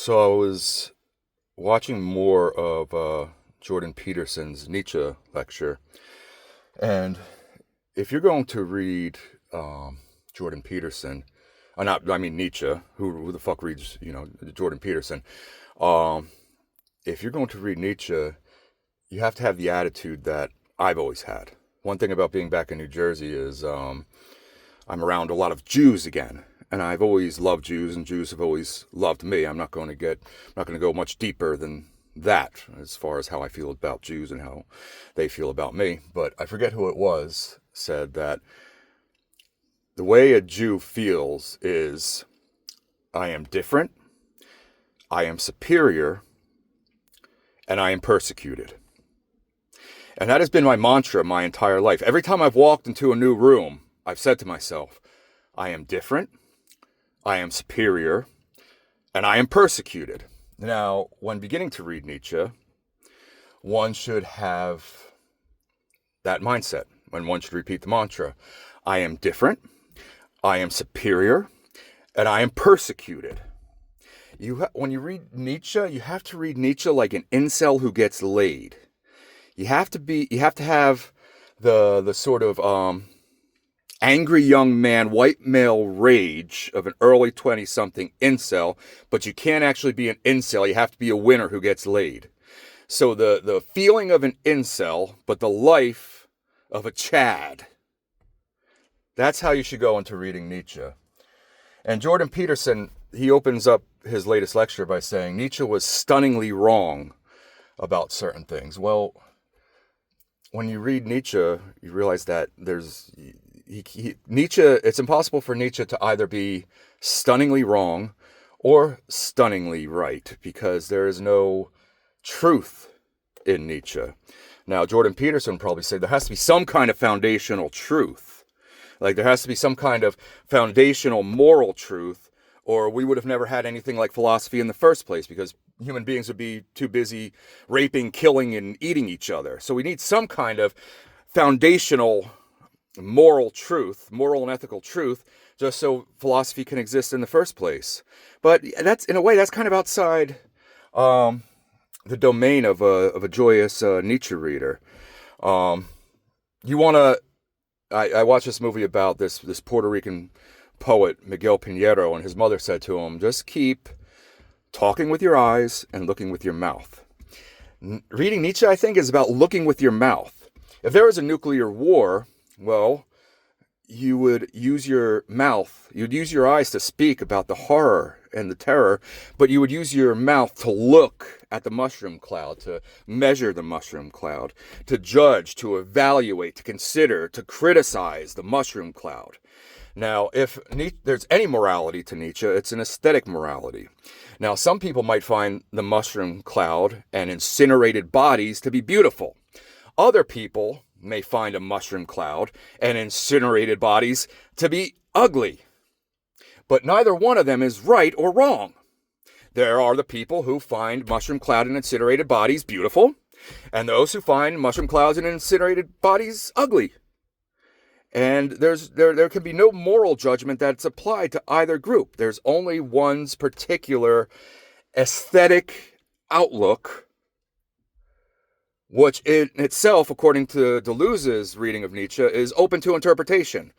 So I was watching more of Jordan Peterson's Nietzsche lecture, and if you're going to read Jordan Peterson, I mean Nietzsche, who the fuck reads Jordan Peterson? Um, if you're going to read Nietzsche, you have to have the attitude that I've always had. One thing about being back in New Jersey is I'm around a lot of Jews again. And I've always loved Jews, and Jews have always loved me. I'm not going to go much deeper than that as far as how I feel about Jews and how they feel about me. But I forget who it was said that the way a Jew feels is I am different, I am superior, and I am persecuted. And that has been my mantra my entire life. Every time I've walked into a new room, I've said to myself, I am different, I am superior, and I am persecuted. Now, when beginning to read Nietzsche, one should have that mindset, when one should repeat the mantra, I am different, I am superior, and I am persecuted. When you read Nietzsche, you have to read Nietzsche like an incel who gets laid. You have to have the sort of angry young man, white male rage of an early 20-something incel, but you can't actually be an incel. You have to be a winner who gets laid. So the feeling of an incel, but the life of a Chad. That's how you should go into reading Nietzsche. And Jordan Peterson, he opens up his latest lecture by saying Nietzsche was stunningly wrong about certain things. Well, when you read Nietzsche, you realize that Nietzsche, it's impossible for Nietzsche to either be stunningly wrong or stunningly right, because there is no truth in Nietzsche. Now, Jordan Peterson would probably say there has to be some kind of foundational truth. Like there has to be some kind of foundational moral truth, or we would have never had anything like philosophy in the first place, because human beings would be too busy raping, killing, and eating each other. So we need some kind of foundational moral truth, moral and ethical truth, just so philosophy can exist in the first place. But that's, in a way, that's kind of outside the domain of a joyous Nietzsche reader. I watched this movie about this Puerto Rican poet, Miguel Pinheiro, and his mother said to him, just keep talking with your eyes and looking with your mouth. Reading Nietzsche, I think, is about looking with your mouth. If there was a nuclear war, well, you would use your mouth, you'd use your eyes to speak about the horror and the terror, but you would use your mouth to look at the mushroom cloud, to measure the mushroom cloud, to judge, to evaluate, to consider, to criticize the mushroom cloud. Now, if there's any morality to Nietzsche, it's an aesthetic morality. Now, some people might find the mushroom cloud and incinerated bodies to be beautiful. Other people may find a mushroom cloud and incinerated bodies to be ugly. But neither one of them is right or wrong. There are the people who find mushroom cloud and incinerated bodies beautiful, and those who find mushroom clouds and incinerated bodies ugly. And there can be no moral judgment that's applied to either group. There's only one's particular aesthetic outlook, which in itself, according to Deleuze's reading of Nietzsche, is open to interpretation,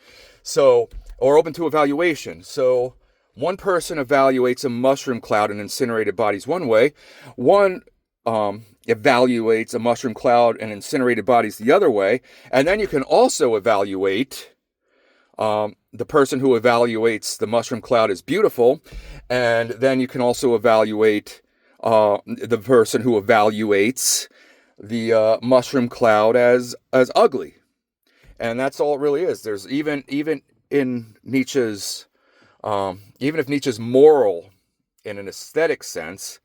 or open to evaluation. So one person evaluates a mushroom cloud and incinerated bodies one way, one evaluates a mushroom cloud and incinerated bodies the other way, and then you can also evaluate the person who evaluates the mushroom cloud as beautiful, and then you can also evaluate the person who evaluates the mushroom cloud as ugly. And that's all it really is. There's even in Nietzsche's even if Nietzsche's moral in an aesthetic sense,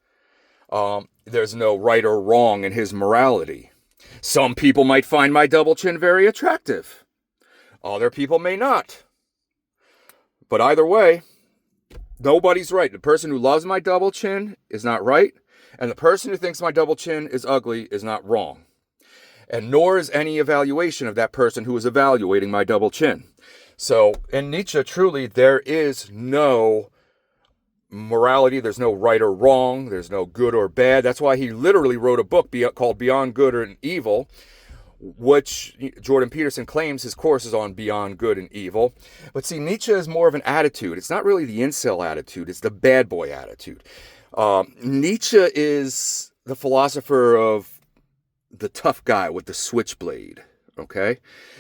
there's no right or wrong in his morality. Some people might find my double chin very attractive. Other people may not. But either way, nobody's right. The person who loves my double chin is not right, and the person who thinks my double chin is ugly is not wrong. And nor is any evaluation of that person who is evaluating my double chin. So in Nietzsche, truly, there is no morality. There's no right or wrong. There's no good or bad. That's why he literally wrote a book called Beyond Good and Evil, which Jordan Peterson claims his course is on beyond good and evil. But see, Nietzsche is more of an attitude. It's not really the incel attitude. It's the bad boy attitude. Nietzsche is the philosopher of the tough guy with the switchblade. Okay,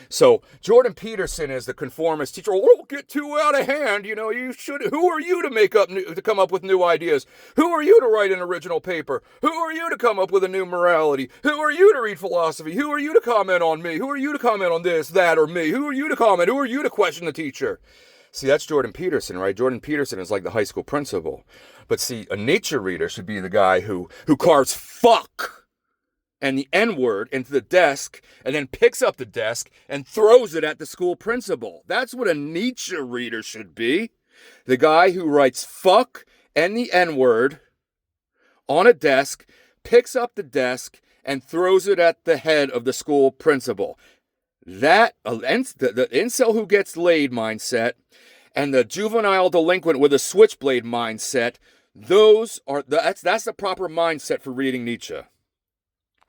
so Jordan Peterson is the conformist teacher. Oh, don't get too out of hand. You know, you should. Who are you to come up with new ideas? Who are you to write an original paper? Who are you to come up with a new morality? Who are you to read philosophy? Who are you to comment on me? Who are you to comment on this, that, or me? Who are you to comment? Who are you to question the teacher? See, that's Jordan Peterson, right? Jordan Peterson is like the high school principal. But see, a Nietzsche reader should be the guy who carves fuck and the N-word into the desk, and then picks up the desk and throws it at the school principal. That's what a Nietzsche reader should be. The guy who writes fuck and the N-word on a desk, picks up the desk, and throws it at the head of the school principal. That, the incel who gets laid mindset, and the juvenile delinquent with a switchblade mindset, that's the proper mindset for reading Nietzsche.